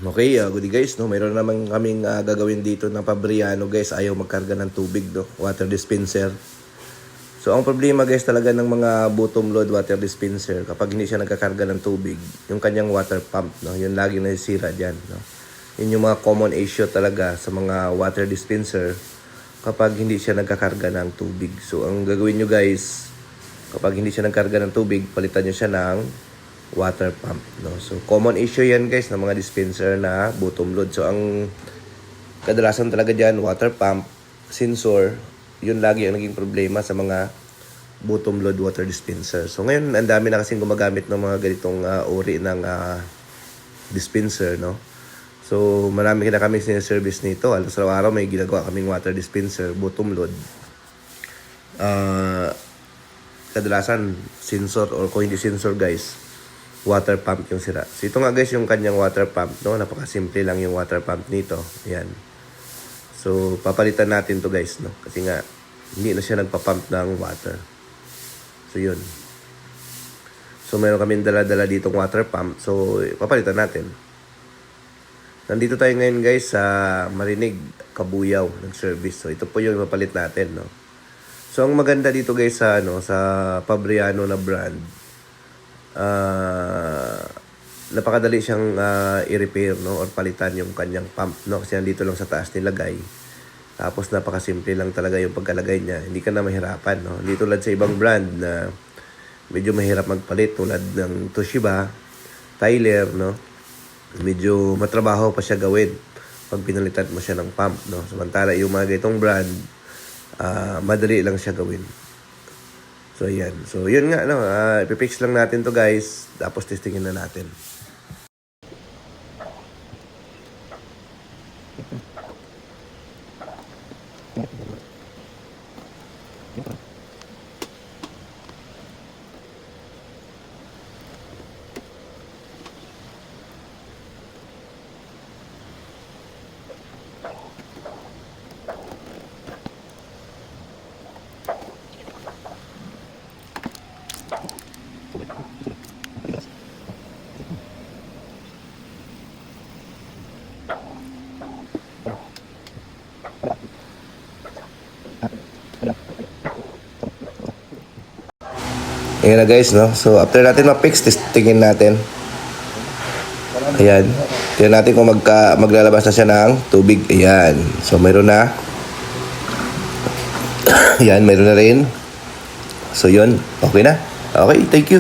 Okay, good guys, no? Mayroon naman kaming gagawin dito ng pabriyano guys. Ayaw magkarga ng tubig, no? Water dispenser. So, ang problema guys talaga ng mga bottom load water dispenser, kapag hindi siya nagkakarga ng tubig, yung kanyang water pump, no? Yun lagi nasisira dyan, no? Yun yung mga common issue talaga sa mga water dispenser kapag hindi siya nagkakarga ng tubig. So, ang gagawin nyo guys, kapag hindi siya nagkarga ng tubig, palitan nyo siya ng water pump, no? So common issue yan guys ng mga dispenser na bottom load. So ang kadalasan talaga diyan water pump, sensor, yun lagi ang naging problema sa mga bottom load water dispenser. So ngayon ang dami na kasing gumagamit ng mga ganitong uri ng dispenser, no? So marami na kami sine-service nito. Halos araw-araw may ginagawa kaming water dispenser bottom load. Kadalasan sensor or kung hindi sensor guys, water pump yung sira. So ito nga guys yung kanyang water pump, no? Napakasimple lang yung water pump nito. Ayan. So papalitan natin to guys, no? Kasi nga hindi na siya nagpa-pump ng water. So yun. So meron kaming dala-dala ditong water pump. So papalitan natin. Nandito tayo ngayon guys sa Marinig, Kabuyaw ng service. So ito po yung mapalit natin, no? So ang maganda dito guys sa sa Fabriano na brand, napakadali siyang i-repair, no, or palitan yung kanyang pump, no, kasi nandito lang sa taas nilagay. Tapos napakasimple lang talaga yung pagkalagay niya, hindi ka na mahirapan, no. Hindi tulad sa ibang brand na medyo mahirap magpalit tulad ng Toshiba, Tyler, no, medyo matrabaho pa siya gawin pag pinalitan mo siya ng pump, no. Samantala yung mga ganitong brand, madali lang siya gawin. So, yan. So, yun nga, no. Ipipix lang natin to guys. Tapos, testingin na natin. Ayan na guys, no? So, after natin ma-fix, tingin natin. Ayan. Tingnan natin kung maglalabas na siya ng tubig. Ayan. So, mayroon na. Ayan, mayroon na rin. So, yun. Okay na. Okay, thank you.